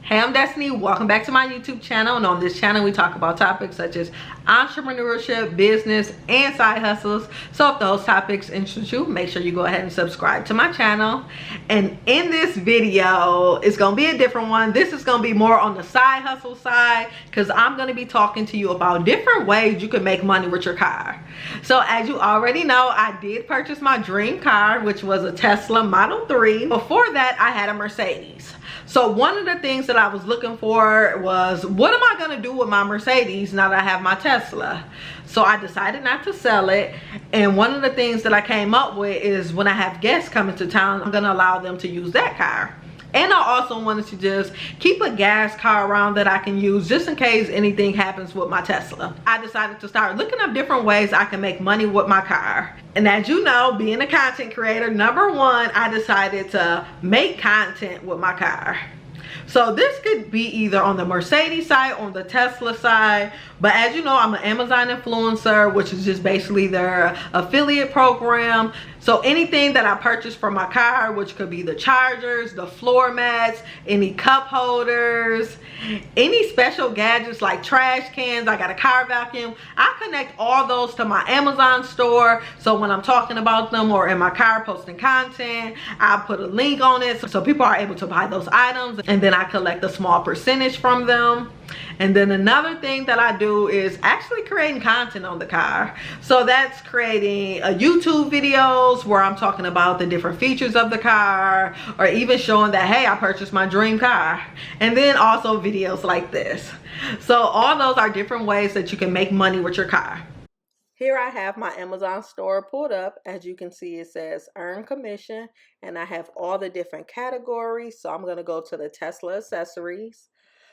Hey, I'm Destiny. Welcome back to my YouTube channel. And on this channel, we talk about topics such as entrepreneurship, business, and side hustles. So if those topics interest you, make sure you go ahead and subscribe to my channel. And in this video, it's going to be a different one. This is going to be more on the side hustle side because I'm going to be talking to you about different ways you can make money with your car. So as you already know, I did purchase my dream car, which was a Tesla Model 3. Before that, I had a Mercedes. So one of the things that I was looking for was, what am I going to do with my Mercedes now that I have my Tesla? So I decided not to sell it. And one of the things that I came up with is when I have guests coming to town, I'm going to allow them to use that car. And I also wanted to just keep a gas car around that I can use just in case anything happens with my Tesla. I decided to start looking up different ways I can make money with my car. And as you know, being a content creator, number one, I decided to make content with my car. So this could be either on the Mercedes side or on the Tesla side. But as you know, I'm an Amazon influencer, which is just basically their affiliate program. So anything that I purchase from my car, which could be the chargers, the floor mats, any cup holders, any special gadgets like trash cans, I got a car vacuum, I connect all those to my Amazon store. So when I'm talking about them or in my car posting content, I put a link on it so people are able to buy those items, and then I collect a small percentage from them. And then another thing that I do is actually creating content on the car. So that's creating YouTube videos where I'm talking about the different features of the car, or even showing that, hey, I purchased my dream car. And then also videos like this. So all those are different ways that you can make money with your car. Here I have my Amazon store pulled up. As you can see, it says earn commission, and I have all the different categories. So I'm going to go to the Tesla accessories.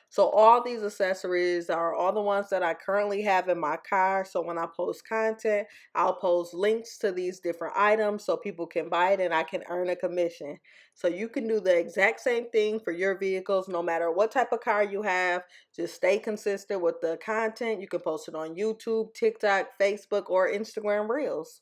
So all these accessories are all the ones that I currently have in my car. So when I post content, I'll post links to these different items so people can buy it and I can earn a commission. So you can do the exact same thing for your vehicles, no matter what type of car you have. Just stay consistent with the content. You can post it on YouTube, TikTok, Facebook, or Instagram Reels.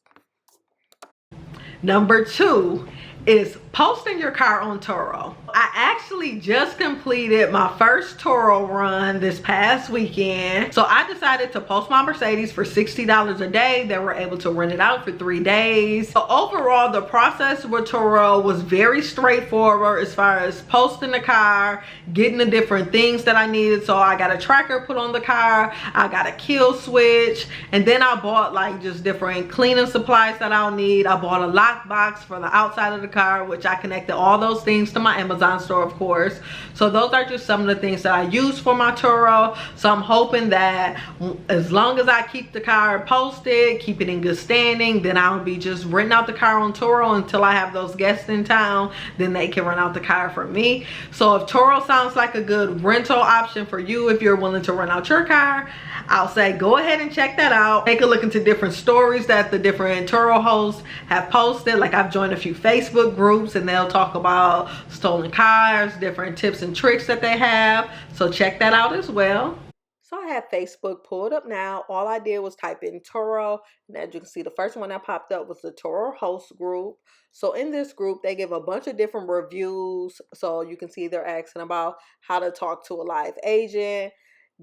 Number two is posting your car on Turo. I actually just completed my first Turo run this past weekend. So I decided to post my Mercedes for $60 a day. They were able to rent it out for 3 days. So overall, the process with Turo was very straightforward as far as posting the car, getting the different things that I needed. So I got a tracker put on the car, I got a kill switch, and then I bought like just different cleaning supplies that I'll need. I bought a lock box for the outside of the car, which I connected all those things to my Amazon store, of course. So those are just some of the things that I use for my Turo. So I'm hoping that as long as I keep the car posted, keep it in good standing, then I'll be just renting out the car on Turo until I have those guests in town. Then they can rent out the car for me. So if Turo sounds like a good rental option for you, if you're willing to rent out your car, I'll say go ahead and check that out. Take a look into different stories that the different Turo hosts have posted. Like I've joined a few Facebook groups and they'll talk about stolen cars, different tips and tricks that they have. So check that out as well. So I have Facebook pulled up now. All I did was type in Turo, and as you can see, the first one that popped up was the Turo host group. So in this group, they give a bunch of different reviews. So you can see they're asking about how to talk to a live agent,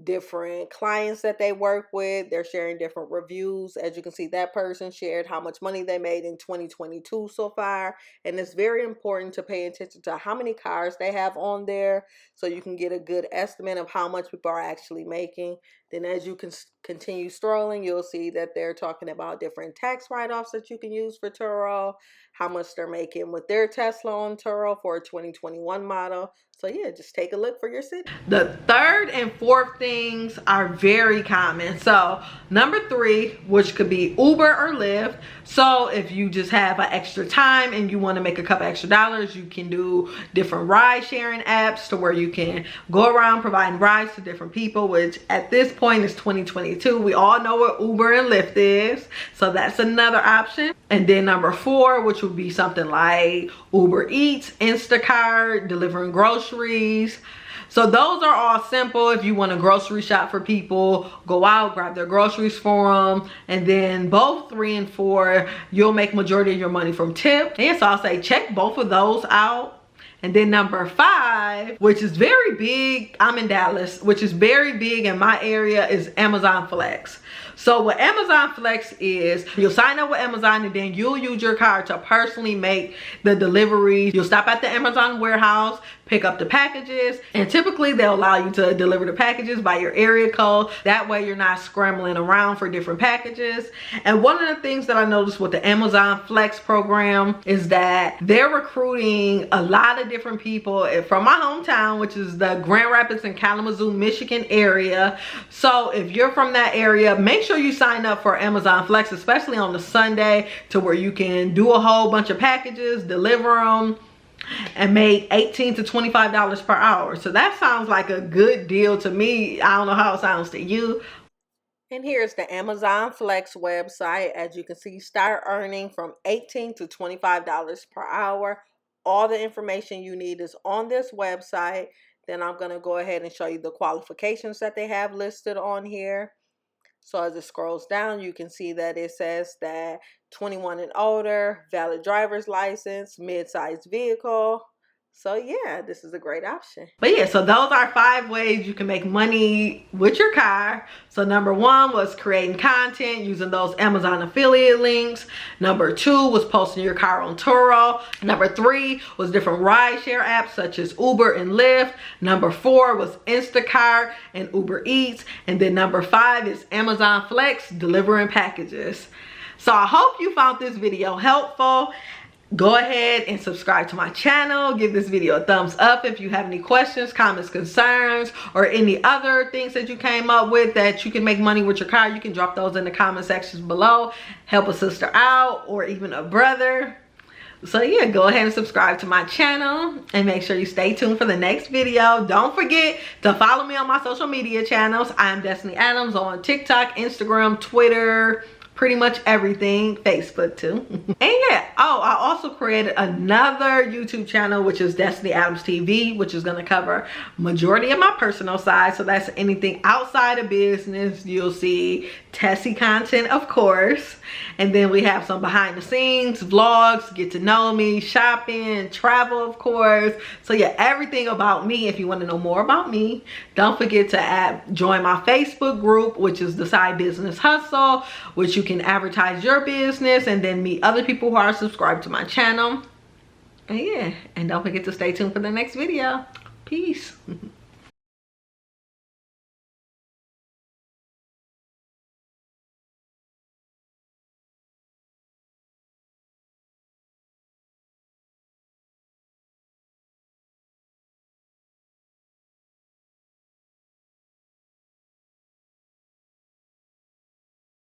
different clients that they work with. They're sharing different reviews. As you can see, that person shared how much money they made in 2022 so far. And it's very important to pay attention to how many cars they have on there so you can get a good estimate of how much people are actually making. Then as you can continue scrolling, you'll see that they're talking about different tax write-offs that you can use for Turo, how much they're making with their Tesla on Turo for a 2021 model. So yeah, just take a look for your city. The third and fourth things are very common. So number 3, which could be Uber or Lyft. So if you just have an extra time and you want to make a couple extra dollars, you can do different ride sharing apps to where you can go around providing rides to different people, which at this point is 2022. We all know what Uber and Lyft is. So that's another option. And then number 4, which would be something like Uber Eats, Instacart, delivering groceries. So those are all simple. If you want to grocery shop for people, go out, grab their groceries for them. And then both 3 and 4, you'll make majority of your money from tips. And so I'll say check both of those out. And then number 5, which is very big, I'm in Dallas, which is very big in my area, is Amazon Flex. So what Amazon Flex is, you'll sign up with Amazon and then you'll use your card to personally make the deliveries. You'll stop at the Amazon warehouse, pick up the packages, and typically they'll allow you to deliver the packages by your area code. That way you're not scrambling around for different packages. And one of the things that I noticed with the Amazon Flex program is that they're recruiting a lot of different people from my hometown, which is the Grand Rapids and Kalamazoo, Michigan area. So if you're from that area, make sure you sign up for Amazon Flex, especially on the Sunday, to where you can do a whole bunch of packages, deliver them, and make $18 to $25 per hour. So that sounds like a good deal to me. I don't know how it sounds to you. And here's the Amazon Flex website. As you can see, start earning from $18 to $25 per hour. All the information you need is on this website. Then I'm going to go ahead and show you the qualifications that they have listed on here. So as it scrolls down, you can see that it says that 21 and older, valid driver's license, mid-sized vehicle. So yeah, this is a great option. But yeah, so those are 5 ways you can make money with your car. So number 1 was creating content using those Amazon affiliate links. Number 2 was posting your car on Turo. Number 3 was different rideshare apps such as Uber and Lyft. Number 4 was Instacart and Uber Eats. And then number 5 is Amazon Flex, delivering packages. So I hope you found this video helpful. Go ahead and subscribe to my channel. Give this video a thumbs up if you have any questions, comments, concerns, or any other things that you came up with that you can make money with your car. You can drop those in the comment sections below. Help a sister out or even a brother. So yeah, go ahead and subscribe to my channel and make sure you stay tuned for the next video. Don't forget to follow me on my social media channels. I'm Destiny Adams on TikTok, Instagram, Twitter, pretty much everything, Facebook too. And yeah, oh, I also created another YouTube channel, which is Destiny Adams TV, which is going to cover majority of my personal side. So that's anything outside of business. You'll see Tessie content, of course, and then we have some behind the scenes vlogs, get to know me, shopping, travel, of course. So yeah, everything about me. If you want to know more about me, don't forget to join my Facebook group, which is the Side Business Hustle, which you can advertise your business and then meet other people who are subscribed to my channel. And yeah, and don't forget to stay tuned for the next video. Peace.